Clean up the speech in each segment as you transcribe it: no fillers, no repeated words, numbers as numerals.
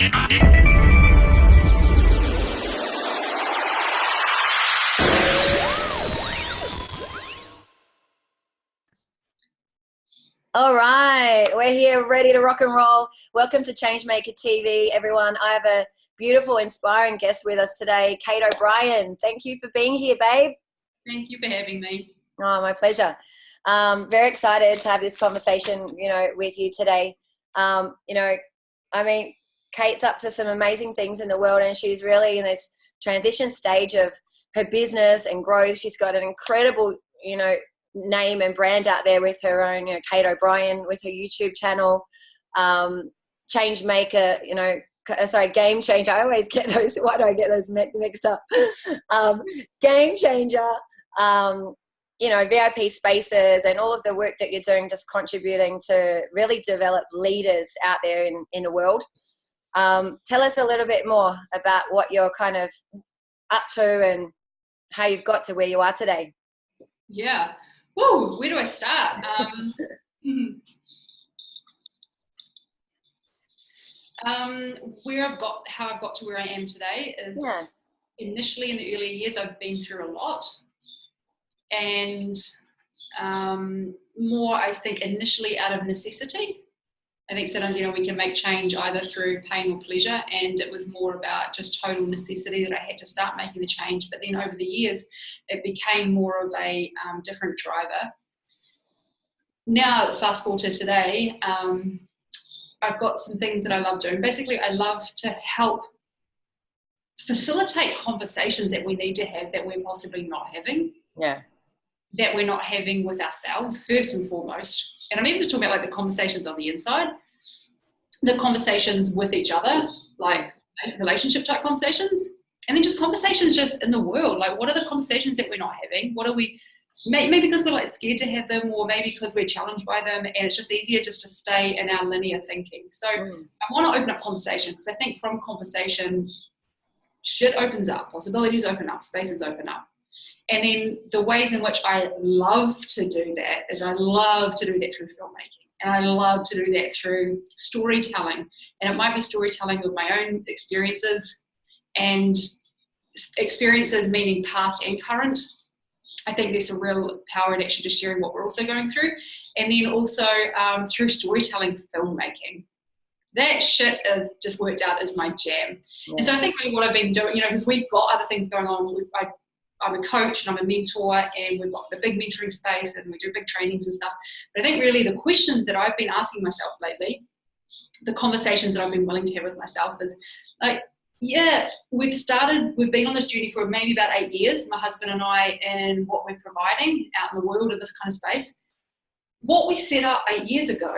All right, we're here ready to rock and roll. Welcome to Changemaker TV, everyone. I have a beautiful, inspiring guest with us today, Kate O'Brien. Thank you for being here, babe. Thank you for having me. Oh, my pleasure. Very excited to have this conversation, with you today. Kate's up to some amazing things in the world, and she's really in this transition stage of her business and growth. She's got an incredible, name and brand out there with her own, Kate O'Brien, with her YouTube channel, Changemaker, Game Changer. I always get those. Why do I get those mixed up? Game Changer, VIP spaces, and all of the work that you're doing, just contributing to really develop leaders out there in the world. Tell us a little bit more about what you're kind of up to and how you've got to where you are today. Yeah. Whoa, where do I start? How I've got to where I am today is initially in the early years, I've been through a lot, and more, I think, initially out of necessity. I think sometimes, we can make change either through pain or pleasure, and it was more about just total necessity that I had to start making the change. But then over the years, it became more of a different driver. Now, fast forward to today, I've got some things that I love doing. Basically, I love to help facilitate conversations that we need to have that we're possibly not having. Yeah. That we're not having with ourselves, first and foremost. And I'm even just talking about like the conversations on the inside, the conversations with each other, like relationship type conversations, and then just conversations just in the world. Like, what are the conversations that we're not having? What are we, maybe because we're like scared to have them, or maybe because we're challenged by them, and it's just easier just to stay in our linear thinking. So I want to open up conversation, because I think from conversation, shit opens up, possibilities open up, spaces open up. And then the ways in which I love to do that is I love to do that through filmmaking, and I love to do that through storytelling. And it might be storytelling of my own experiences, and experiences meaning past and current. I think there's a real power in actually just sharing what we're also going through. And then also through storytelling filmmaking. That shit just worked out as my jam. Yeah. And so I think really what I've been doing, because we've got other things going on. I'm a coach and I'm a mentor, and we've got the big mentoring space, and we do big trainings and stuff. But I think really the questions that I've been asking myself lately, the conversations that I've been willing to have with myself is like, yeah, we've been on this journey for maybe about 8 years, my husband and I, and what we're providing out in the world in this kind of space. What we set up 8 years ago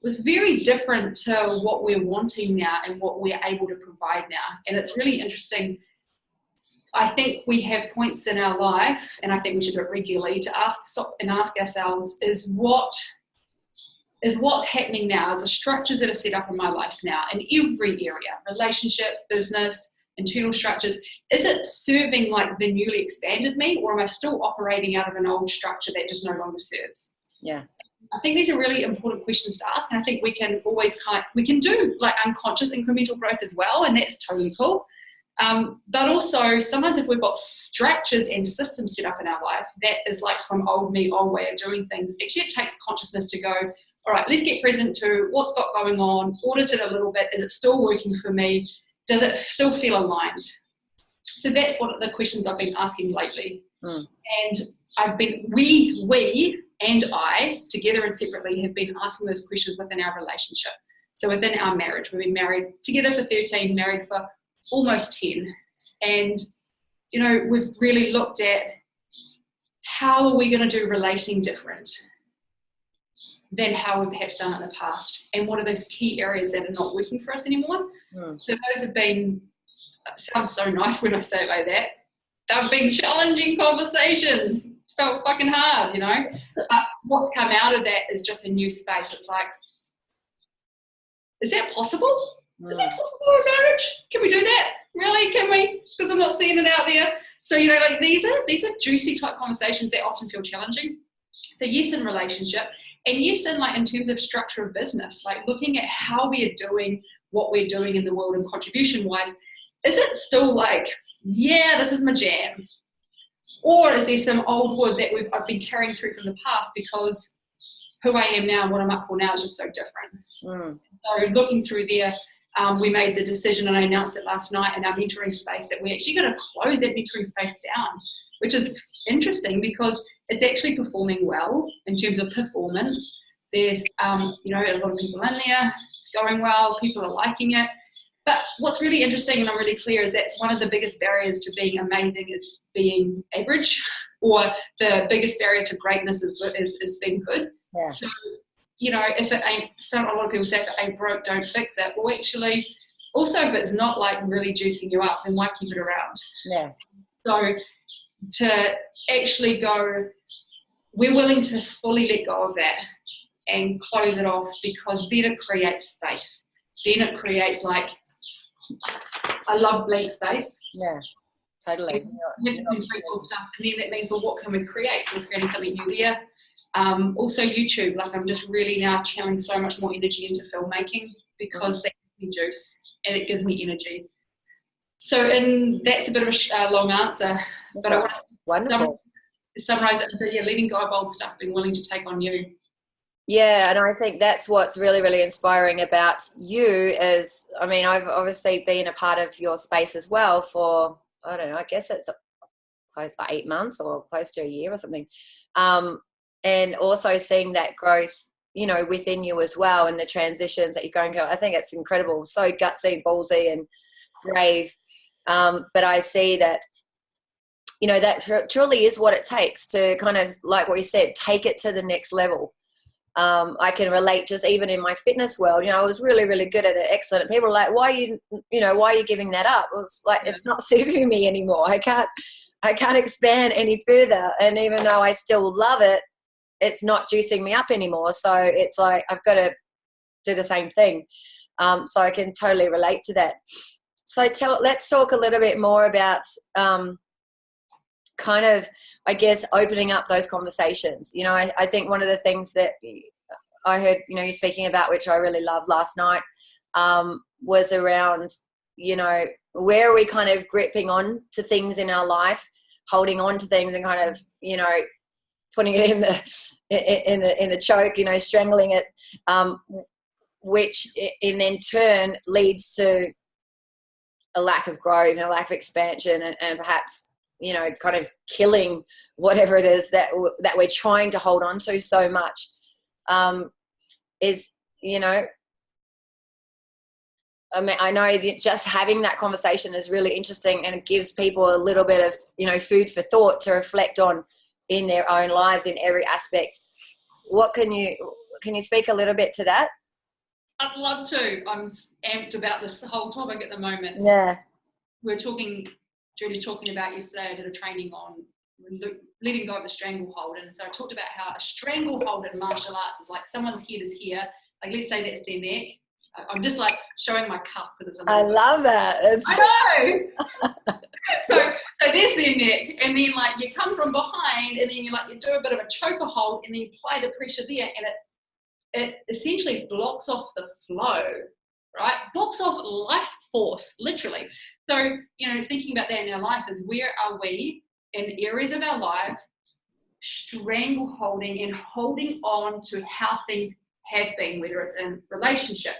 was very different to what we're wanting now and what we're able to provide now. And it's really interesting. I think we have points in our life, and I think we should do it regularly, to stop and ask ourselves, is what's happening now, is the structures that are set up in my life now in every area, relationships, business, internal structures, is it serving like the newly expanded me, or am I still operating out of an old structure that just no longer serves? Yeah. I think these are really important questions to ask, and I think we can always we can do like unconscious incremental growth as well, and that's totally cool. But also sometimes if we've got structures and systems set up in our life, that is like from old me, old way of doing things. Actually, it takes consciousness to go, all right, let's get present to what's got going on, audit it a little bit. Is it still working for me? Does it still feel aligned? So that's what the questions I've been asking lately. And we and I, together and separately, have been asking those questions within our relationship. So within our marriage, we've been married together for 13, married for almost 10. And, we've really looked at how are we going to do relating different than how we've perhaps done it in the past, and what are those key areas that are not working for us anymore. So those have been, sounds so nice when I say it like that, they've been challenging conversations. Felt fucking hard, but what's come out of that is just a new space. It's like, is that possible? Is that possible in marriage? Can we do that? Really? Can we? Because I'm not seeing it out there. So, like these are juicy type conversations that often feel challenging. So yes, in relationship, and yes, in terms of structure of business, like looking at how we are doing what we're doing in the world and contribution wise, is it still like, yeah, this is my jam? Or is there some old wood that I've been carrying through from the past because who I am now and what I'm up for now is just so different. So looking through there, we made the decision, and I announced it last night in our mentoring space, that we're actually going to close that mentoring space down, which is interesting because it's actually performing well in terms of performance. There's, a lot of people in there. It's going well. People are liking it. But what's really interesting, and I'm really clear, is that one of the biggest barriers to being amazing is being average, or the biggest barrier to greatness is being good. Yeah. So, if it ain't, a lot of people say if it ain't broke, don't fix it. Well, actually, also if it's not like really juicing you up, then why keep it around? Yeah. So to actually go, we're willing to fully let go of that and close it off, because then it creates space. Then it creates, like, I love blank space. Yeah, totally. You have to complete all stuff, and then that means, well, what can we create? So we're creating something new there. Also YouTube, like I'm just really now channeling so much more energy into filmmaking, because that gives me juice and it gives me energy. So, and that's a bit of a long answer, but I want to summarize it. But yeah, letting go of old stuff, being willing to take on new. Yeah, and I think that's what's really, really inspiring about you is, I mean, I've obviously been a part of your space as well for, I don't know, I guess it's close to 8 months or close to a year or something. And also seeing that growth, within you as well, and the transitions that you're going through. I think it's incredible, so gutsy, ballsy and brave. But I see that, that truly is what it takes to kind of, like what you said, take it to the next level. I can relate, just even in my fitness world, I was really, really good at it, excellent. People are like, why are you giving that up? Well, it's like, it's not serving me anymore. I can't expand any further. And even though I still love it, it's not juicing me up anymore. So it's like, I've got to do the same thing. So I can totally relate to that. So let's talk a little bit more about, kind of, I guess, opening up those conversations. I think one of the things that I heard, you speaking about, which I really loved last night, was around, where are we kind of gripping on to things in our life, holding on to things and kind of, putting it in the choke, strangling it, which in turn leads to a lack of growth and a lack of expansion, and perhaps, kind of killing whatever it is that we're trying to hold on to so much. I mean, I know that just having that conversation is really interesting, and it gives people a little bit of, food for thought to reflect on in their own lives in every aspect. What can you speak a little bit to that? I'd love to. I'm amped about this whole topic at the moment. Yeah. Julie's talking about yesterday, I did a training on letting go of the stranglehold. And so I talked about how a stranglehold in martial arts is like someone's head is here. Like, let's say that's their neck. I'm just like showing my cuff because it's. I love that. I know. So there's their neck, and then like you come from behind, and then you do a bit of a choker hold, and then you apply the pressure there, and it essentially blocks off the flow, right? Blocks off life force, literally. So, thinking about that in our life is, where are we in areas of our life strangle holding and holding on to how things have been, whether it's in relationship,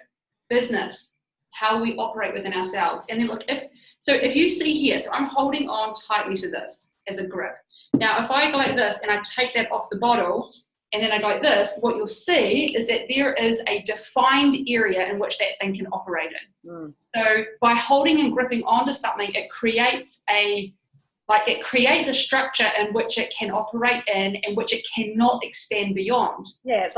business, how we operate within ourselves. And then look, if you see here, so I'm holding on tightly to this as a grip. Now, if I go like this and I take that off the bottle, and then I go like this, what you'll see is that there is a defined area in which that thing can operate in. So by holding and gripping onto something, it creates a structure in which it can operate in, and which it cannot expand beyond. Yeah, it's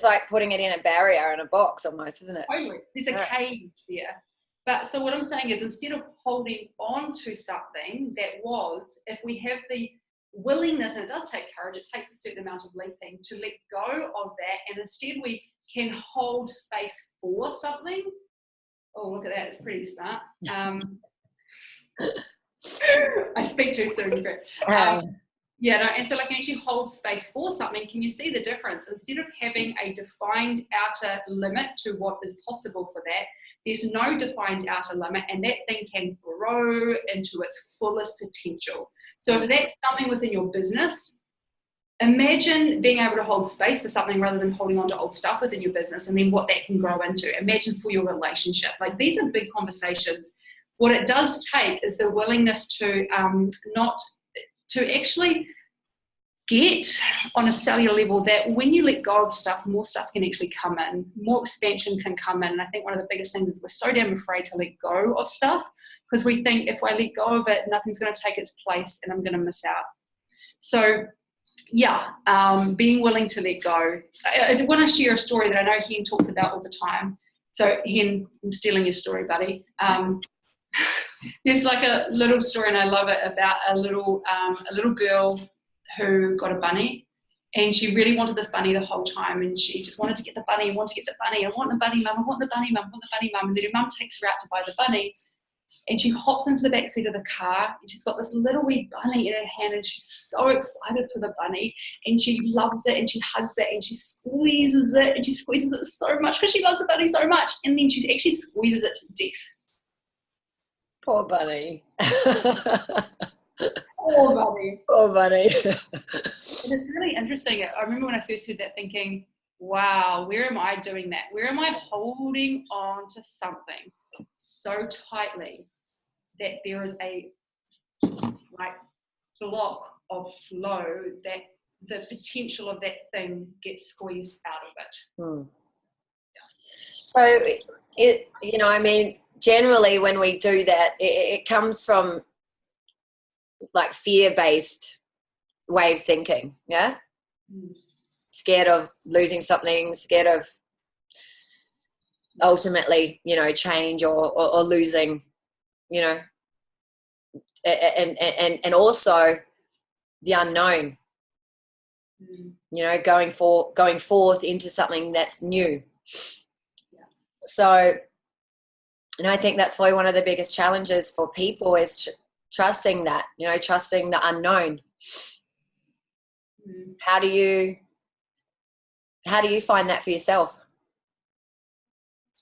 like putting it in a barrier in a box almost, isn't it? Totally. There's a cage there. But so what I'm saying is, instead of holding on to something if we have the willingness, and it does take courage, it takes a certain amount of leaping to let go of that, and instead we can hold space for something. Oh, look at that, it's pretty smart. I speak too soon, Yeah, no, and so like actually hold space for something. Can you see the difference? Instead of having a defined outer limit to what is possible for that, there's no defined outer limit, and that thing can grow into its fullest potential. So if that's something within your business, imagine being able to hold space for something rather than holding on to old stuff within your business, and then what that can grow into. Imagine for your relationship. Like, these are big conversations. What it does take is the willingness to actually get on a cellular level that when you let go of stuff, more stuff can actually come in, more expansion can come in. And I think one of the biggest things is we're so damn afraid to let go of stuff, because we think if I let go of it, nothing's going to take its place and I'm going to miss out. So yeah, being willing to let go. I want to share a story that I know Hen talks about all the time. So Hen, I'm stealing your story, buddy. There's like a little story, and I love it, about a little girl who got a bunny, and she really wanted this bunny the whole time, and she just wanted to get the bunny, I want the bunny, mum, I want the bunny, mum, and then her mum takes her out to buy the bunny, and she hops into the back seat of the car, and she's got this little wee bunny in her hand, and she's so excited for the bunny, and she loves it, and she hugs it, and she squeezes it so much because she loves the bunny so much, and then she actually squeezes it to death. Poor bunny. Poor bunny. Poor bunny. And it's really interesting. I remember when I first heard that thinking, wow, where am I doing that? Where am I holding on to something so tightly that there is a like block of flow that the potential of that thing gets squeezed out of it. So I mean, generally when we do that, it comes from like fear-based way of thinking. Yeah. Scared of losing something, scared of ultimately, change or losing, and also the unknown, going forth into something that's new. So, and I think that's probably one of the biggest challenges for people is trusting that, trusting the unknown. How do you find that for yourself?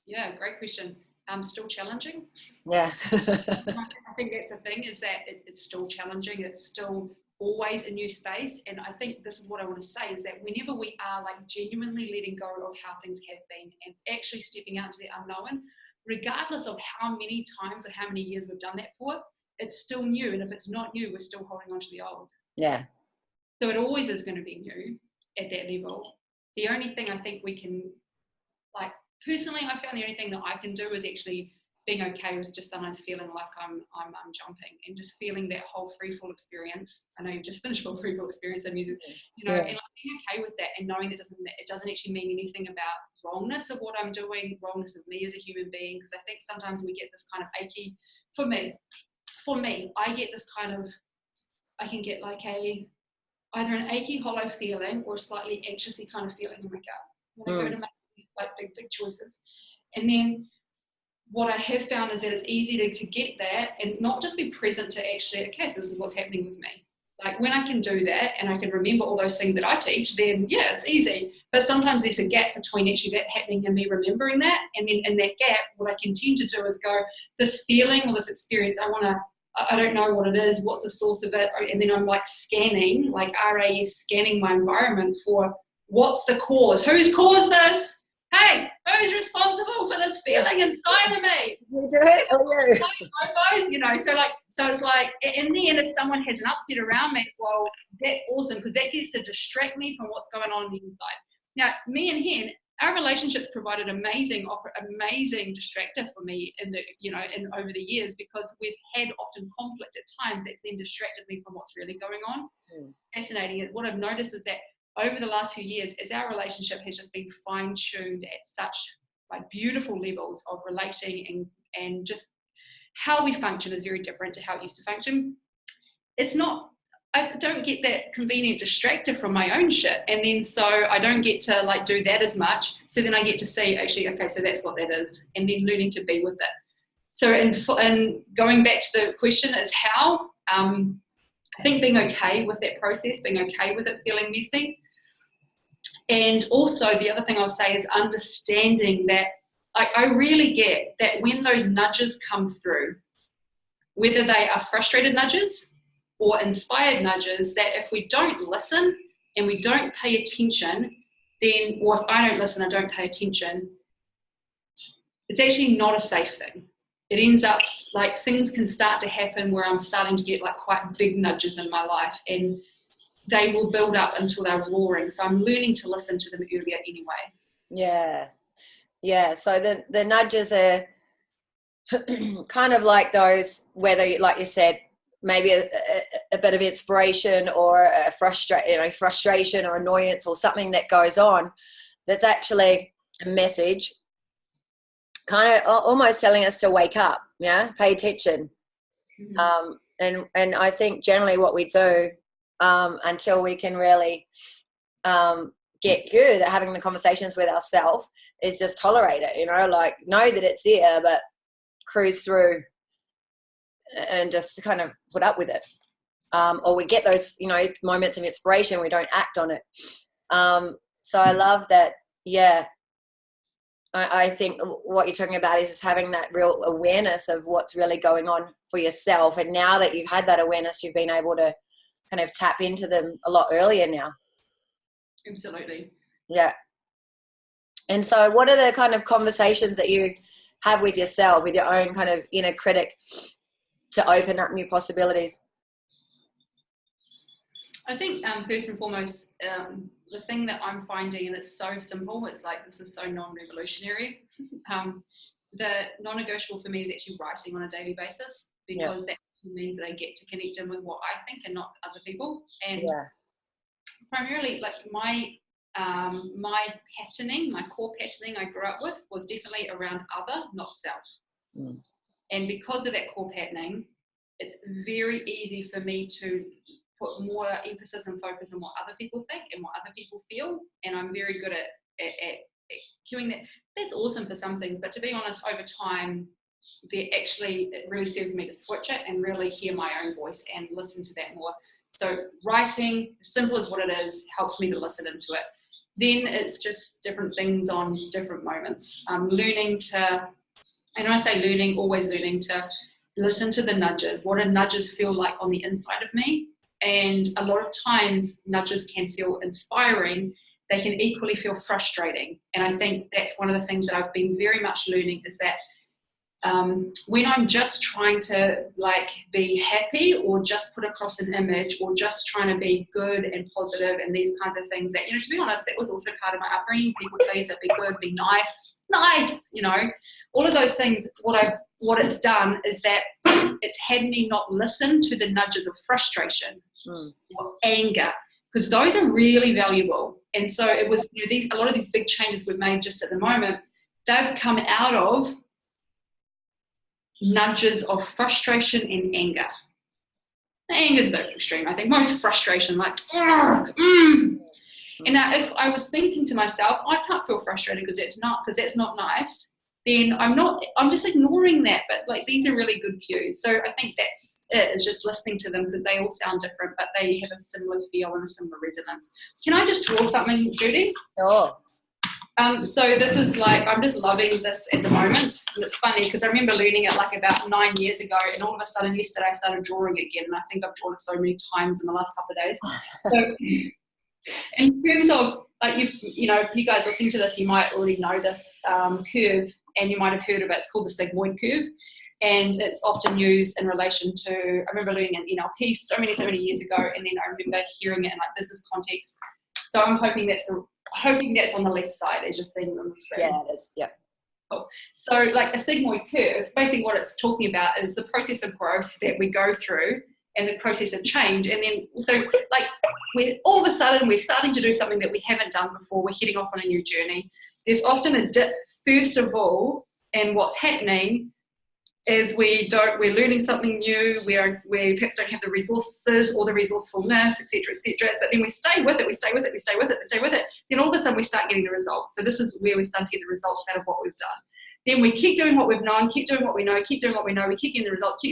Yeah, great question. Still challenging. Yeah. I think that's the thing, is that it's still challenging. It's still always a new space. And I think this is what I want to say, is that whenever we are like genuinely letting go of how things have been and actually stepping out into the unknown, regardless of how many times or how many years we've done that for, it's still new. And if it's not new, we're still holding on to the old. Yeah. So it always is going to be new at that level. The only thing I think we can, like, personally, I found the only thing that I can do is actually being okay with just sometimes feeling like I'm jumping, and just feeling that whole free fall experience. I know you've just finished full free fall experience, I'm using, and like being okay with that, and knowing that it doesn't actually mean anything about wrongness of what I'm doing, wrongness of me as a human being, because I think sometimes we get this kind of achy, for me, I get this kind of, I can get like either an achy, hollow feeling or a slightly anxiously kind of feeling in my gut when I go to make these like big choices. And then what I have found is that it's easy to get that and not just be present to actually, okay, so this is what's happening with me. Like when I can do that and I can remember all those things that I teach, then yeah, it's easy. But sometimes there's a gap between actually that happening and me remembering that. And then in that gap, what I can tend to do is go, this feeling or this experience, I don't know what it is, what's the source of it, and then I'm like scanning, like RAS, scanning my environment for what's the cause, whose caused this? Hey, who's responsible for this feeling inside of me? You do it, So it's like, in the end, if someone has an upset around me, it's, well, that's awesome, because that gets to distract me from what's going on the inside. Now, me and Hen, our relationships provided amazing distractor for me in over the years, because we've had often conflict at times that's then distracted me from what's really going on. Fascinating. What I've noticed is that over the last few years, as our relationship has just been fine-tuned at such like beautiful levels of relating and just how we function is very different to how it used to function. I don't get that convenient distractor from my own shit, and then so I don't get to like do that as much. So then I get to see, actually, okay, so that's what that is, and then learning to be with it. So and going back to the question is how. I I think being okay with that process, being okay with it feeling messy. And also the other thing I'll say is understanding that I really get that when those nudges come through, whether they are frustrated nudges or inspired nudges, that if we don't listen and we don't pay attention, then, or if I don't listen, I don't pay attention, it's actually not a safe thing. It ends up like things can start to happen where I'm starting to get like quite big nudges in my life, and they will build up until they're roaring. So I'm learning to listen to them earlier anyway. Yeah. So the nudges are kind of like those, whether, like you said, maybe a bit of inspiration or a frustration or annoyance or something that goes on, that's actually a message kind of almost telling us to wake up, pay attention. And I think generally what we do until we can really get good at having the conversations with ourselves is just tolerate it, like know that it's there, but cruise through and just kind of put up with it. Or we get those, moments of inspiration, we don't act on it. So I love that. Yeah. I think what you're talking about is just having that real awareness of what's really going on for yourself. And now that you've had that awareness, you've been able to kind of tap into them a lot earlier now. Absolutely. Yeah. And so what are the kind of conversations that you have with yourself, with your own kind of inner critic, to open up new possibilities? I think first and foremost, the thing that I'm finding, and it's so simple, it's like this is so non-revolutionary. The non-negotiable for me is actually writing on a daily basis, because that means that I get to connect in with what I think and not other people. And primarily, like my patterning, my core patterning I grew up with was definitely around other, not self. And because of that core patterning, it's very easy for me to put more emphasis and focus on what other people think and what other people feel. And I'm very good at cueing that. That's awesome for some things, but to be honest, over time, it really serves me to switch it and really hear my own voice and listen to that more. So writing, as simple as what it is, helps me to listen into it. Then it's just different things on different moments. Learning to, and when I say learning, always learning to listen to the nudges. What do nudges feel like on the inside of me? And a lot of times nudges can feel inspiring. They can equally feel frustrating. And I think that's one of the things that I've been very much learning, is that when I'm just trying to like be happy or just put across an image or just trying to be good and positive and these kinds of things, that, to be honest, that was also part of my upbringing. People please, be good, be nice, all of those things. What it's done is that it's had me not listen to the nudges of frustration or anger, because those are really valuable. And so it was, a lot of these big changes we've made just at the moment, they've come out of nudges of frustration and anger. Anger is a bit extreme, I think. Most frustration, like, And now if I was thinking to myself, I can't feel frustrated because that's not nice, then I'm just ignoring that. But like, these are really good cues. So I think that's it, is just listening to them, because they all sound different, but they have a similar feel and a similar resonance. Can I just draw something, Judy? Sure. So this is like, I'm just loving this at the moment. And it's funny because I remember learning it like about 9 years ago, and all of a sudden yesterday I started drawing again, and I think I've drawn it so many times in the last couple of days. So in terms of, like, you guys listening to this, you might already know this curve, and you might have heard of it. It's called the sigmoid curve, and it's often used in relation to, I remember learning in NLP so many years ago, and then I remember hearing it in like business context. So I'm hoping that's on the left side as you're seeing on the screen. Yeah, it is. Yep. Cool. So like a sigmoid curve, basically what it's talking about is the process of growth that we go through and the process of change. And then, so like, all of a sudden we're starting to do something that we haven't done before. We're heading off on a new journey. There's often a dip first of all, and what's happening is we're learning something new, we perhaps don't have the resources or the resourcefulness, etc., but then we stay with it, then all of a sudden we start getting the results. So this is where we start to get the results out of what we've done. Then we keep doing what we've known, keep doing what we know, we keep getting the results,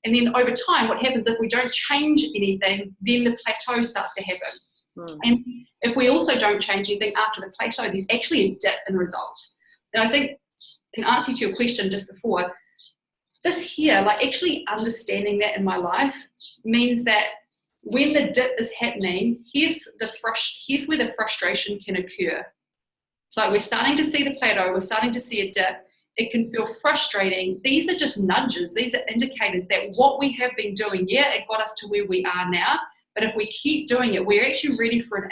And then over time, what happens if we don't change anything, then the plateau starts to happen. And if we also don't change anything after the plateau, there's actually a dip in results. And I think, in answer to your question just before, this here, like actually understanding that in my life means that when the dip is happening, here's where the frustration can occur. It's like we're starting to see the plateau, we're starting to see a dip. It can feel frustrating. These are just nudges. These are indicators that what we have been doing, yeah, it got us to where we are now. But if we keep doing it, we're actually ready for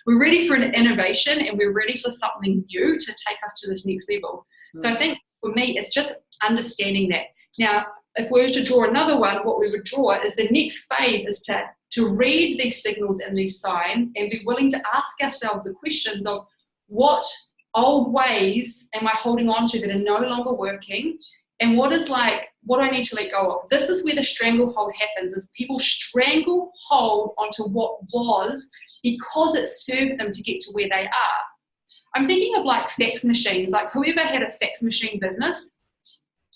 we're ready for an innovation, and we're ready for something new to take us to this next level. So I think for me, it's just understanding that. Now, if we were to draw another one, what we would draw is the next phase is to read these signals and these signs and be willing to ask ourselves the questions of what old ways am I holding on to that are no longer working, and what do I need to let go of? This is where the stranglehold happens, is people stranglehold onto what was because it served them to get to where they are. I'm thinking of like fax machines, like whoever had a fax machine business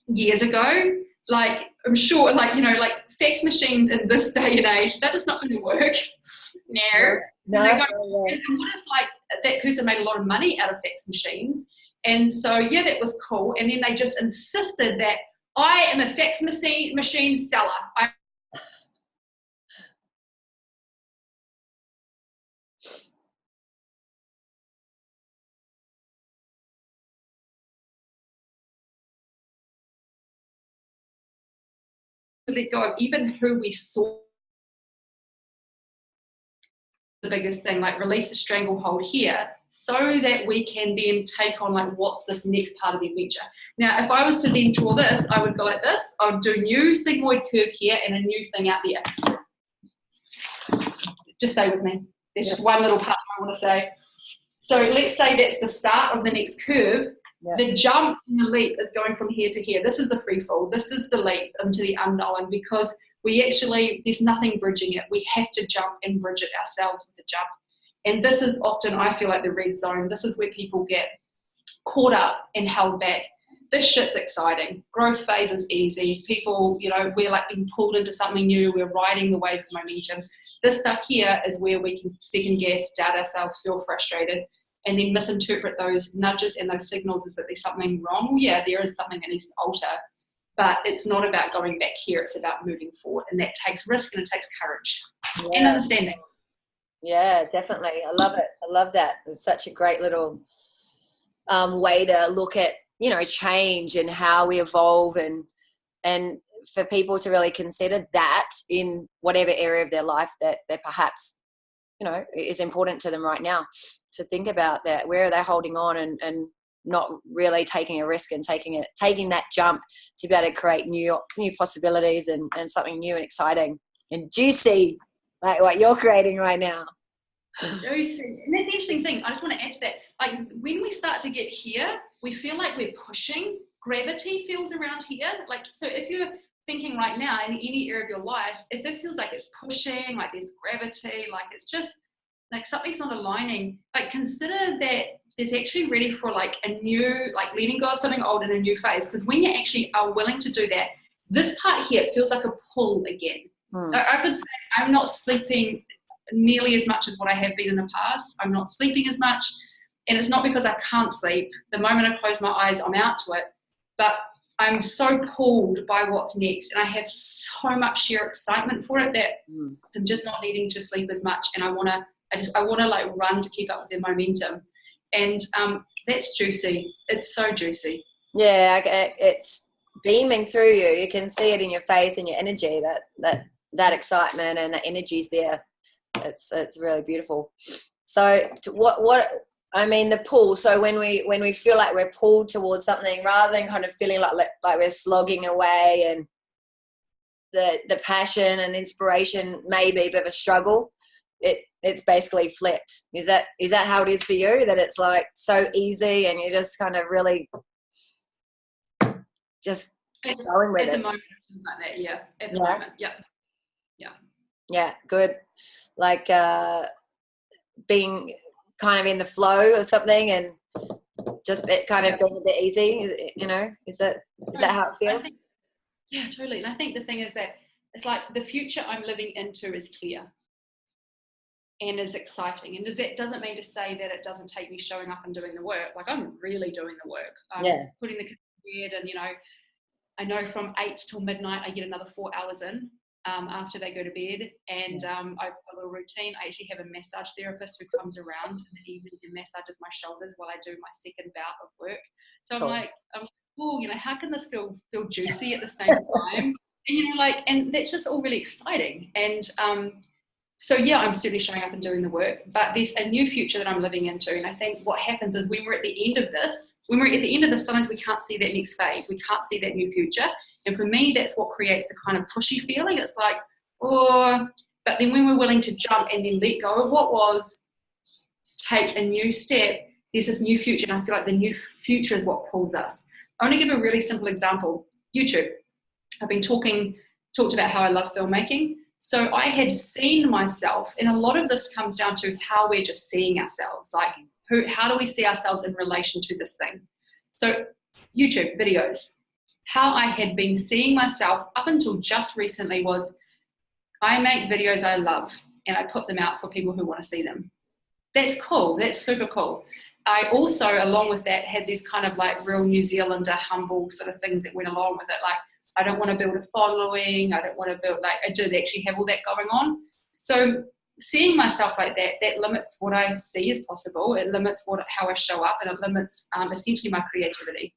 years ago, like I'm sure like fax machines in this day and age, that is not going to work. No. And what if like that person made a lot of money out of fax machines? And so, yeah, that was cool. And then they just insisted that I am a fax machine seller. Let go of even who we saw. The biggest thing, like release the stranglehold here so that we can then take on like what's this next part of the adventure. Now, if I was to then draw this, I would go like this. I would do new sigmoid curve here and a new thing out there. Just stay with me. There's just one little part I want to say. So let's say that's the start of the next curve. The jump and the leap is going from here to here. This is the free fall. This is the leap into the unknown, because there's nothing bridging it. We have to jump and bridge it ourselves with the jump. And this is often, I feel like, the red zone. This is where people get caught up and held back. This shit's exciting. Growth phase is easy. People, we're like being pulled into something new. We're riding the wave of momentum. This stuff here is where we can second guess, doubt ourselves, feel frustrated, and then misinterpret those nudges and those signals as that there's something wrong. Well, yeah, there is something that needs to alter. But it's not about going back here. It's about moving forward. And that takes risk and it takes courage and understanding. Yeah, definitely. I love it. I love that. It's such a great little way to look at, change and how we evolve, and for people to really consider that in whatever area of their life that they're perhaps, is important to them right now, to think about that. Where are they holding on and not really taking a risk and taking that jump to be able to create new possibilities and something new and exciting and juicy, like what you're creating right now. Juicy. And that's the interesting thing. I just want to add to that. Like when we start to get here, we feel like we're pushing. Gravity feels around here. Like, so if you're thinking right now in any area of your life, if it feels like it's pushing, like there's gravity, like it's just like something's not aligning, like consider that there's actually ready for like a new, like letting go of something old in a new phase. Because when you actually are willing to do that, this part here feels like a pull again. I could say I'm not sleeping nearly as much as what I have been in the past. I'm not sleeping as much, and it's not because I can't sleep. The moment I close my eyes, I'm out to it. But I'm so pulled by what's next, and I have so much sheer excitement for it that I'm just not needing to sleep as much, and I want to like run to keep up with the momentum. And that's juicy. It's so juicy. Yeah, it's beaming through you. You can see it in your face and your energy, that excitement and the energy's there. It's really beautiful. So the pull. So when we feel like we're pulled towards something, rather than kind of feeling like we're slogging away, and the passion and inspiration may be a bit of a struggle, it's basically flipped. Is that how it is for you? That it's like so easy and you just kind of really just going with it? At the moment, it's like that, yeah. At the moment, yeah. Yeah, good. Like being kind of in the flow of something and just kind of being a bit easy, is that how it feels? Yeah, totally. And I think the thing is that it's like the future I'm living into is clear and is exciting. And that doesn't mean to say that it doesn't take me showing up and doing the work. Like, I'm really doing the work. I'm putting the kids to bed, and, you know, I know from 8 till midnight, I get another 4 hours in after they go to bed. And I've got a little routine. I actually have a massage therapist who comes around in the evening and massages my shoulders while I do my second bout of work. So I'm like, oh, you know, how can this feel juicy at the same time? And, you know, like, and that's just all really exciting. And so, yeah, I'm certainly showing up and doing the work, but there's a new future that I'm living into. And I think what happens is when we're at the end of this, sometimes we can't see that next phase. We can't see that new future. And for me, that's what creates the kind of pushy feeling. It's like, oh, but then when we're willing to jump and then let go of what was, take a new step, there's this new future. And I feel like the new future is what pulls us. I want to give a really simple example. YouTube. I've been talked about how I love filmmaking. So I had seen myself, and a lot of this comes down to how we're just seeing ourselves. Like, how do we see ourselves in relation to this thing? So YouTube videos, how I had been seeing myself up until just recently was, I make videos I love and I put them out for people who want to see them. That's cool. That's super cool. I also, along with that, had these kind of like real New Zealander humble sort of things that went along with it. Like, I don't want to build a following. I don't want to build, like, I did actually have all that going on. So seeing myself like that, that limits what I see as possible. It limits how I show up, and it limits essentially my creativity.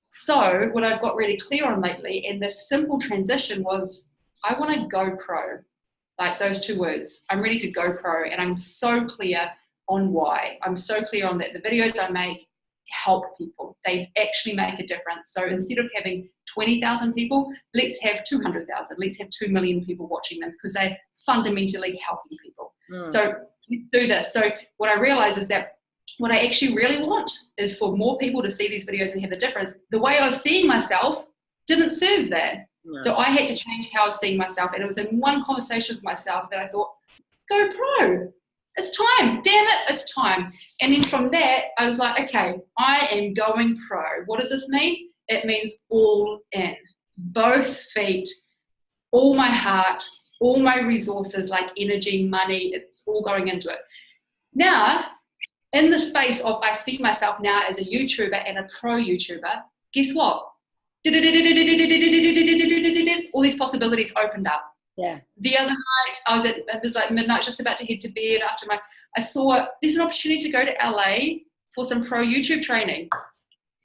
So what I've got really clear on lately, and the simple transition was, I want to go pro, like those two words. I'm ready to go pro, and I'm so clear on why. I'm so clear on that the videos I make help people. They actually make a difference. So instead of having 20,000 people, let's have 200,000. Let's have 2 million people watching them, because they're fundamentally helping people. So let's do this. So what I realize is that what I actually really want is for more people to see these videos and have the difference. The way I was seeing myself didn't serve that. So I had to change how I was seeing myself. And it was in one conversation with myself that I thought, go pro. It's time. Damn it, it's time. And then from that, I was like, okay, I am going pro. What does this mean? It means all in. Both feet, all my heart, all my resources, like energy, money, it's all going into it. Now, in the space of I see myself now as a YouTuber and a pro YouTuber, guess what? All these possibilities opened up. Yeah. The other night, it was like midnight, just about to head to bed after I saw there's an opportunity to go to LA for some pro YouTube training.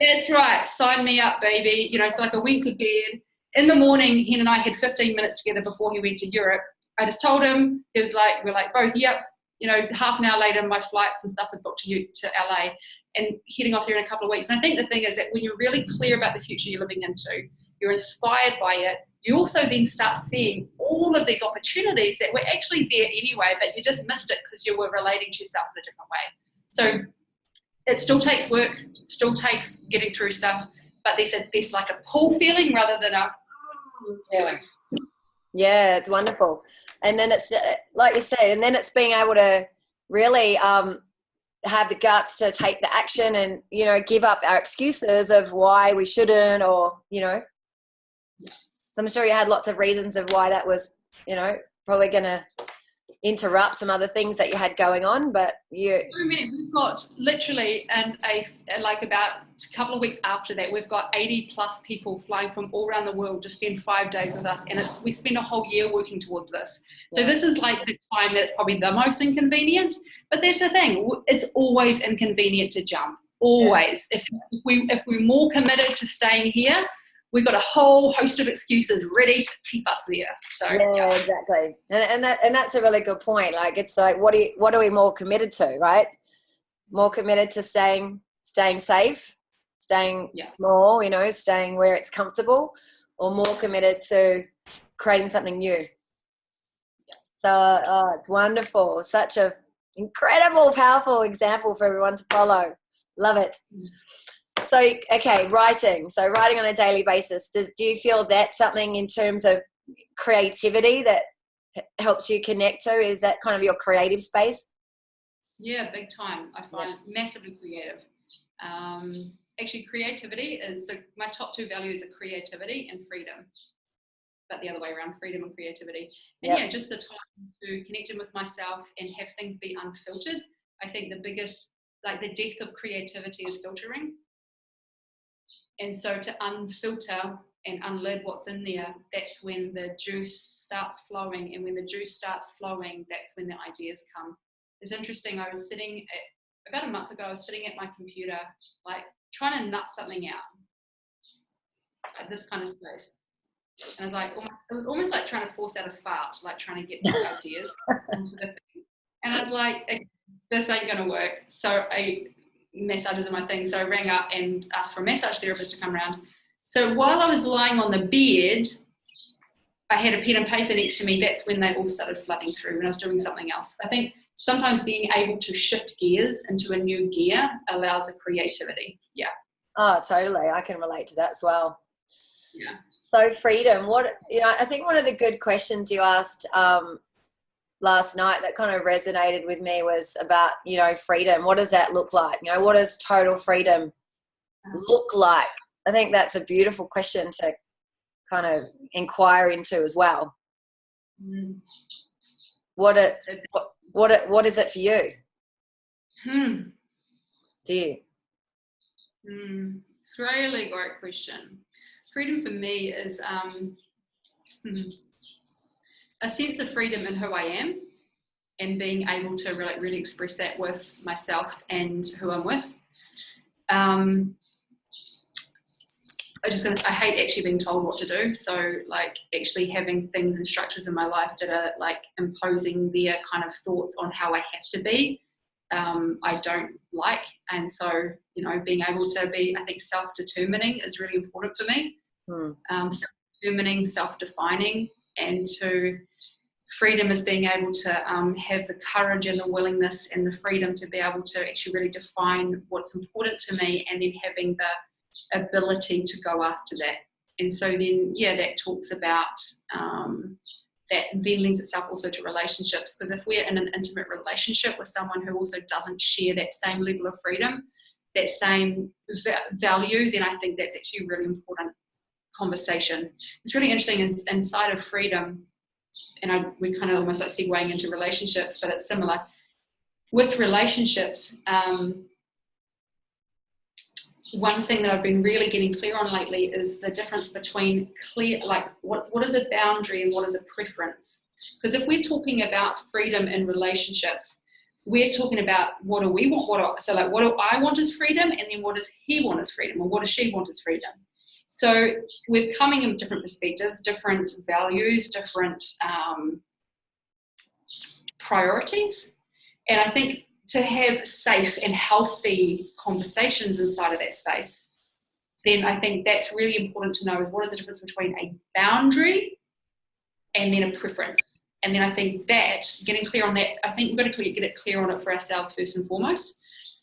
That's right. Sign me up, baby. You know, so like I went to bed. In the morning, he and I had 15 minutes together before he went to Europe. I just told him, it was like, we're like both, yep. You know, half an hour later, my flights and stuff is booked to LA and heading off there in a couple of weeks. And I think the thing is that when you're really clear about the future you're living into, you're inspired by it, you also then start seeing all of these opportunities that were actually there anyway, but you just missed it because you were relating to yourself in a different way. So it still takes work, it still takes getting through stuff, but there's like a pull feeling rather than a feeling. Yeah, it's wonderful. And then it's like you say, and then it's being able to really have the guts to take the action and, you know, give up our excuses of why we shouldn't, or, you know. So I'm sure you had lots of reasons of why that was, you know, probably going to interrupt some other things that you had going on, but you. We've got literally, and like about a couple of weeks after that, we've got 80 plus people flying from all around the world to spend 5 days with us, and we spend a whole year working towards this. So this is like the time that it's probably the most inconvenient, but that's the thing, it's always inconvenient to jump, always. If we're more committed to staying here, we've got a whole host of excuses ready to keep us there. So yeah. Exactly. And that's a really good point. Like, it's like, what are we more committed to, right? More committed to staying safe, staying small, you know, staying where it's comfortable, or more committed to creating something new. So it's wonderful. Such a incredible, powerful example for everyone to follow. Love it. So, okay, writing. So writing on a daily basis. Do you feel that's something in terms of creativity that helps you connect to? Is that kind of your creative space? Yeah, big time. I find massively creative. actually creativity is, so my top two values are creativity and freedom, but the other way around, freedom and creativity. And yeah, just the time to connect in with myself and have things be unfiltered. I think the biggest, like the depth of creativity is filtering. And so to unfilter and unlid what's in there, that's when the juice starts flowing. And when the juice starts flowing, that's when the ideas come. It's interesting, I was sitting about a month ago, I was sitting at my computer, like trying to nut something out at this kind of space. And I was like, it was almost like trying to force out a fart, like trying to get these ideas into the thing. And I was like, this ain't going to work. So massages are my thing. So I rang up and asked for a massage therapist to come around. So while I was lying on the bed, I had a pen and paper next to me. That's when they all started flooding through when I was doing something else. I think sometimes being able to shift gears into a new gear allows a creativity. Yeah. Oh, totally. I can relate to that as well. Yeah. So freedom, I think one of the good questions you asked last night that kind of resonated with me was about, freedom. What does that look like? What does total freedom look like? I think that's a beautiful question to kind of inquire into as well. Mm. What is it for you? Do you? It's a really great question. Freedom for me is a sense of freedom in who I am and being able to really express that with myself and who I'm with. I hate actually being told what to do. So like actually having things and structures in my life that are like imposing their kind of thoughts on how I have to be, I don't like. And so, being able to be, I think self-determining is really important for me. Self-determining, self-defining, and to freedom is being able to have the courage and the willingness and the freedom to be able to actually really define what's important to me, and then having the ability to go after that. And so then, that talks about that then lends itself also to relationships, because if we're in an intimate relationship with someone who also doesn't share that same level of freedom, that same value, then I think that's actually a really important conversation. It's really interesting inside of freedom, and we kind of almost like segueing into relationships, but it's similar. With relationships, one thing that I've been really getting clear on lately is the difference between what is a boundary and what is a preference. Because if we're talking about freedom in relationships, we're talking about what do we want, what do I want as freedom, and then what does he want as freedom, or what does she want as freedom. So we're coming in different perspectives, different values, different priorities. And I think to have safe and healthy conversations inside of that space, then I think that's really important to know is what is the difference between a boundary and then a preference. And then I think that getting clear on that, I think we've got to get it clear on it for ourselves first and foremost.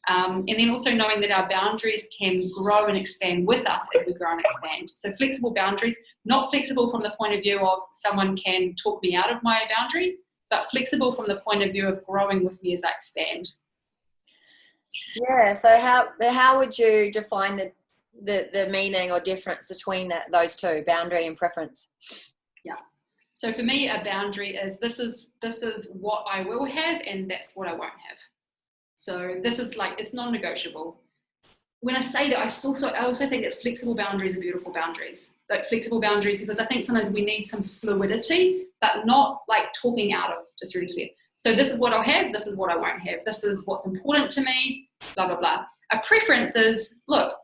And then also knowing that our boundaries can grow and expand with us as we grow and expand. So flexible boundaries, not flexible from the point of view of someone can talk me out of my boundary, but flexible from the point of view of growing with me as I expand. Yeah, so how would you define the meaning or difference between those two, boundary and preference? Yeah. So for me, a boundary is this is what I will have, and that's what I won't have. So this is like, it's non-negotiable. When I say that, I also think that flexible boundaries are beautiful boundaries. Like flexible boundaries, because I think sometimes we need some fluidity, but not like talking out of, just really clear. So this is what I'll have, this is what I won't have. This is what's important to me, blah, blah, blah. A preference is, look,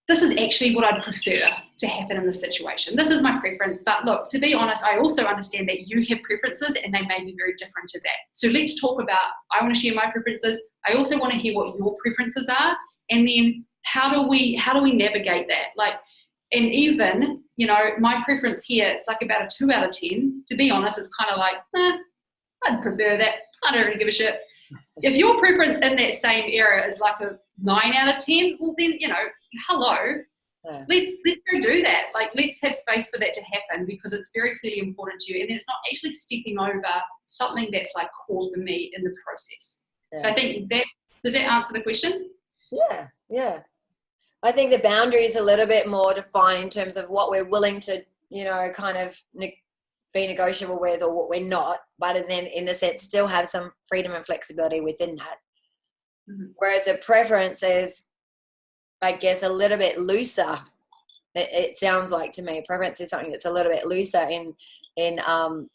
this is actually what I'd prefer to happen in this situation. This is my preference. But look, to be honest, I also understand that you have preferences and they may be very different to that. So let's talk about, I want to share my preferences. I also want to hear what your preferences are. And then how do we navigate that? Like, and even, my preference here, it's like about a 2 out of 10. To be honest, it's kind of like, I'd prefer that. I don't really give a shit. If your preference in that same area is like a 9 out of 10, well then, hello, yeah. Let's go do that. Like, let's have space for that to happen, because it's very clearly important to you. And then it's not actually stepping over something that's like core for me in the process. Yeah. So I think does that answer the question? Yeah. I think the boundary is a little bit more defined in terms of what we're willing to, kind of be negotiable with, or what we're not, but then in the sense still have some freedom and flexibility within that. Mm-hmm. Whereas a preference is, I guess, a little bit looser. It sounds like to me, preference is something that's a little bit looser in our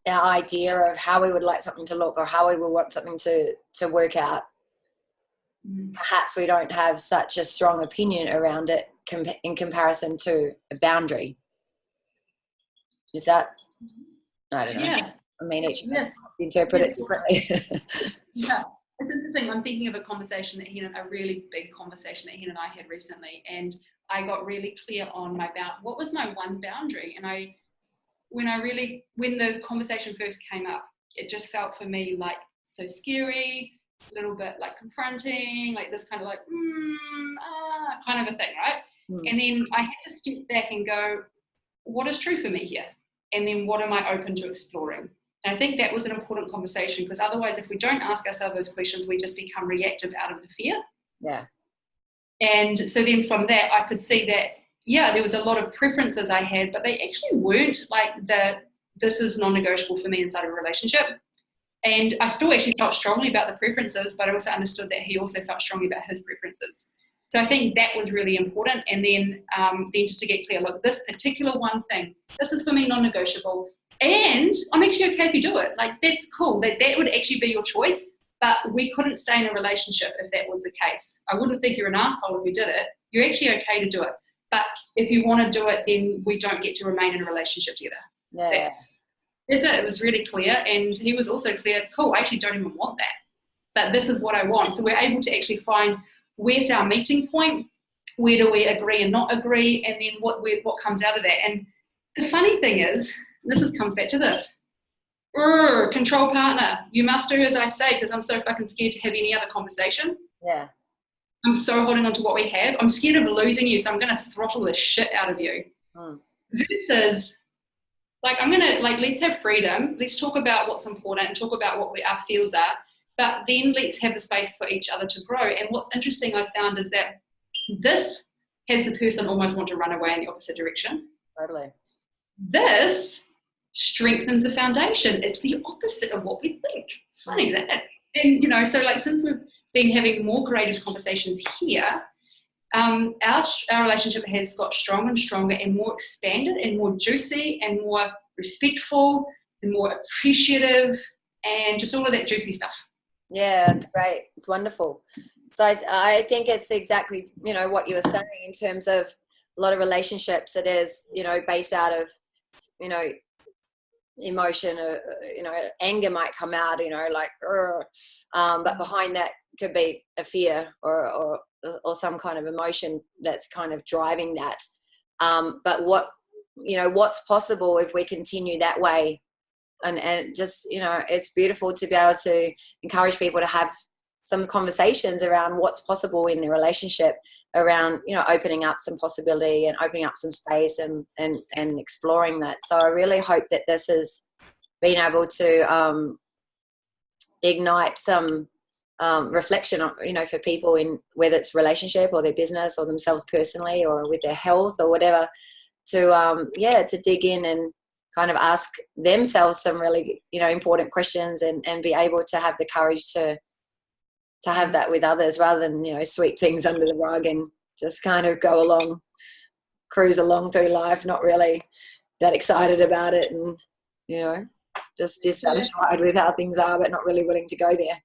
idea of how we would like something to look, or how we would want something to work out. Perhaps we don't have such a strong opinion around it in comparison to a boundary. Is that? I don't know. Yes. I mean, each of us interpret it differently. Yeah, it's interesting. I'm thinking of a conversation that a really big conversation that and I had recently, and I got really clear on what was my one boundary. And when the conversation first came up, it just felt for me like so scary, a little bit like confronting, like this kind of like, kind of a thing, right? And then I had to step back and go, what is true for me here? And then what am I open to exploring? And I think that was an important conversation, because otherwise, if we don't ask ourselves those questions, we just become reactive out of the fear. Yeah. And so then from that, I could see that, there was a lot of preferences I had, but they actually weren't like this is non-negotiable for me inside of a relationship. And I still actually felt strongly about the preferences, but I also understood that he also felt strongly about his preferences. So I think that was really important. And then just to get clear, look, this particular one thing, this is for me non-negotiable. And I'm actually okay if you do it. Like, that's cool. That would actually be your choice. But we couldn't stay in a relationship if that was the case. I wouldn't think you're an asshole if you did it. You're actually okay to do it. But if you want to do it, then we don't get to remain in a relationship together. Yeah. That's it. It was really clear. And he was also clear, cool, I actually don't even want that. But this is what I want. So we're able to actually find where's our meeting point, where do we agree and not agree, and then what comes out of that. And the funny thing is, comes back to this. Control partner, you must do as I say, because I'm so fucking scared to have any other conversation. Yeah. I'm so holding on to what we have. I'm scared of losing you, so I'm going to throttle the shit out of you. Versus, like, I'm going to, like, let's have freedom. Let's talk about what's important and talk about what our feels are. But then let's have the space for each other to grow. And what's interesting I've found is that this has the person almost want to run away in the opposite direction. Totally. This strengthens the foundation. It's the opposite of what we think. Funny that. And, so like since we've been having more courageous conversations here, our relationship has got stronger and stronger and more expanded and more juicy and more respectful and more appreciative and just all of that juicy stuff. Yeah, it's great. It's wonderful. So I think it's exactly, what you were saying in terms of a lot of relationships. It is, based out of, emotion, anger might come out, but behind that could be a fear or some kind of emotion that's kind of driving that. But what's possible if we continue that way? And just, it's beautiful to be able to encourage people to have some conversations around what's possible in the relationship, around, opening up some possibility and opening up some space and exploring that. So I really hope that this has been able to ignite some reflection on, for people in whether it's relationship or their business or themselves personally or with their health or whatever, to dig in and kind of ask themselves some really, important questions and be able to have the courage to have that with others rather than, sweep things under the rug and just kind of go along, cruise along through life, not really that excited about it and, just dissatisfied with how things are, but not really willing to go there.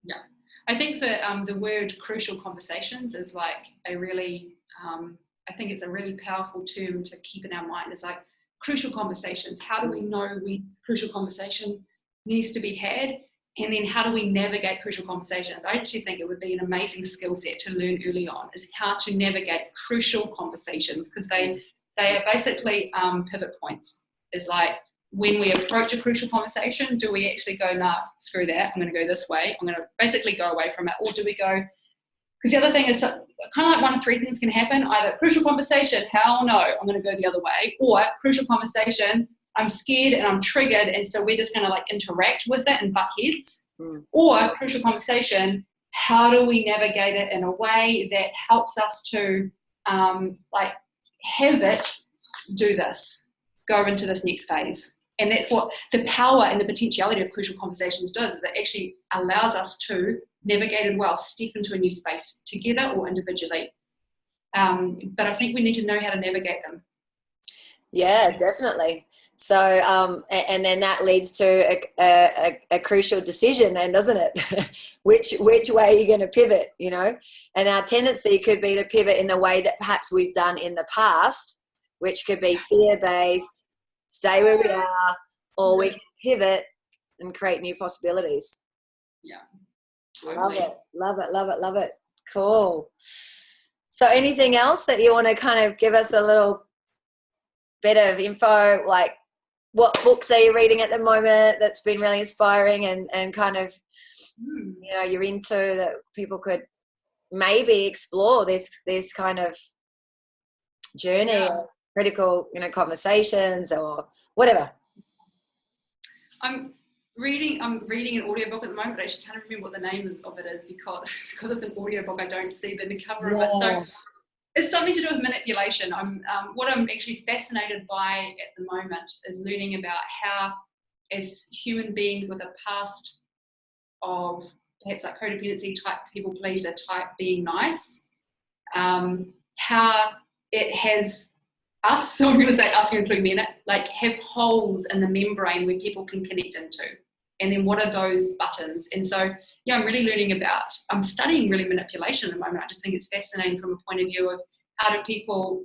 Yeah. I think that the word crucial conversations is like a really, I think it's a really powerful term to keep in our mind. It's like, crucial conversations. How do we know crucial conversation needs to be had? And then how do we navigate crucial conversations? I actually think it would be an amazing skill set to learn early on, is how to navigate crucial conversations, because they are basically pivot points. It's like when we approach a crucial conversation, do we actually go, nah, screw that, I'm going to go this way. I'm going to basically go away from it. Or do we go, because the other thing is kind of like one of three things can happen. Either crucial conversation, hell no, I'm going to go the other way. Or crucial conversation, I'm scared and I'm triggered, and so we're just going to like interact with it and butt heads. Or crucial conversation, how do we navigate it in a way that helps us to like have it do this, go into this next phase. And that's what the power and the potentiality of crucial conversations does, is it actually allows us to navigate it well, step into a new space together or individually. But I think we need to know how to navigate them. Yeah, definitely. So, and then that leads to a crucial decision then, doesn't it? which way are you going to pivot, you know? And our tendency could be to pivot in the way that perhaps we've done in the past, which could be fear-based, stay where we are, or we can pivot and create new possibilities. Yeah. Totally. Love it. Cool. So anything else that you want to kind of give us a little bit of info, like what books are you reading at the moment that's been really inspiring and kind of, you know, you're into, that people could maybe explore this kind of journey of critical, you know, conversations or whatever? I'm reading an audiobook at the moment, but I actually can't remember what the name of it is because it's an audiobook. I don't see the cover of it. So it's something to do with manipulation. What I'm actually fascinated by at the moment is learning about how, as human beings with a past of perhaps like codependency type, people pleaser type, being nice, how it has us, so I'm going to say us, including me in it, like have holes in the membrane where people can connect into. And then what are those buttons? And so, yeah, I'm really learning about, I'm studying really manipulation at the moment. I just think it's fascinating from a point of view of how do people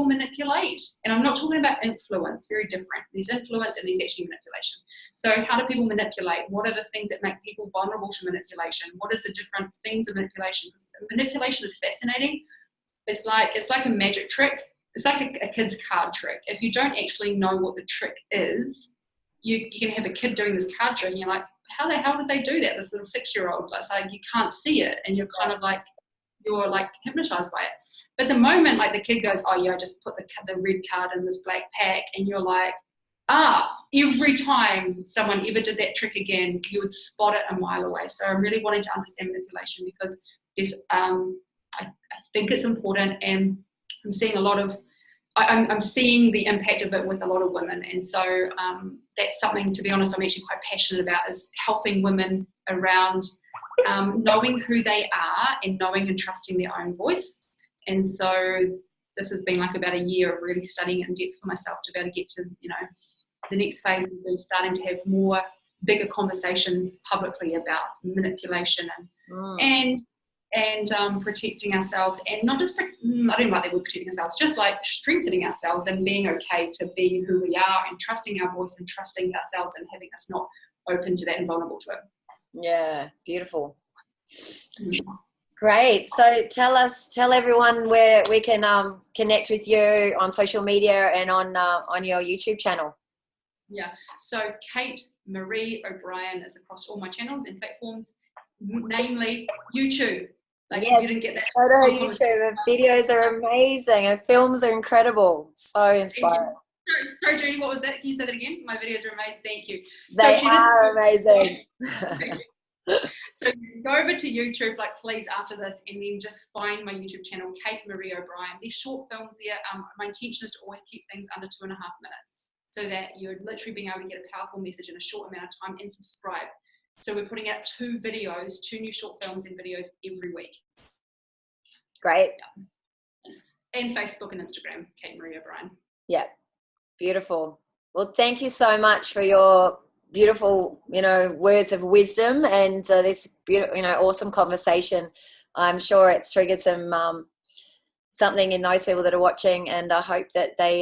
manipulate? And I'm not talking about influence, very different. There's influence and there's actually manipulation. So how do people manipulate? What are the things that make people vulnerable to manipulation? What is the different things of manipulation? Because manipulation is fascinating. It's like a magic trick. It's like a kid's card trick. If you don't actually know what the trick is, you can have a kid doing this card trick and you're like, how the hell did they do that? This little 6-year-old, like you can't see it and you're kind of like, you're like hypnotized by it. But the moment like the kid goes, oh yeah, I just put the red card in this black pack, and you're like, every time someone ever did that trick again, you would spot it a mile away. So I'm really wanting to understand manipulation because there's, I think it's important, and I'm seeing a lot of, I'm seeing the impact of it with a lot of women. And so that's something, to be honest, I'm actually quite passionate about, is helping women around knowing who they are and knowing and trusting their own voice. And so this has been like about a year of really studying it in depth for myself to be able to get to, you know, the next phase will be starting to have more bigger conversations publicly about manipulation and protecting ourselves, and not just, I don't like that word protecting ourselves, just like strengthening ourselves and being okay to be who we are and trusting our voice and trusting ourselves and having us not open to that and vulnerable to it. Yeah, beautiful. Great. So tell everyone where we can connect with you on social media and on your YouTube channel. Yeah. So Kate Marie O'Brien is across all my channels and platforms, namely YouTube. Like, yes, you didn't get that. Go to her YouTube. Her videos are amazing. Her films are incredible. So inspiring. Sorry, Judy, what was that? Can you say that again? My videos are amazing. Thank you. They are amazing. So go over to YouTube, like, please, after this, and then just find my YouTube channel, Kate Marie O'Brien. There's short films there. My intention is to always keep things under 2.5 minutes, so that you're literally being able to get a powerful message in a short amount of time, and subscribe. So we're putting out 2 new short films and videos every week. Great. Yeah. And Facebook and Instagram, Kate Marie O'Brien. Yeah, beautiful. Well, thank you so much for your beautiful, words of wisdom and this beautiful, awesome conversation. I'm sure it's triggered some something in those people that are watching, and I hope that they,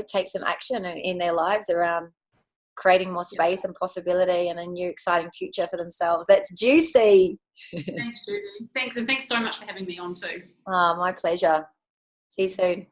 take some action in their lives around creating more space and possibility and a new exciting future for themselves. That's juicy. Thanks, Judy. Thanks, and thanks so much for having me on too. Oh, my pleasure. See you soon.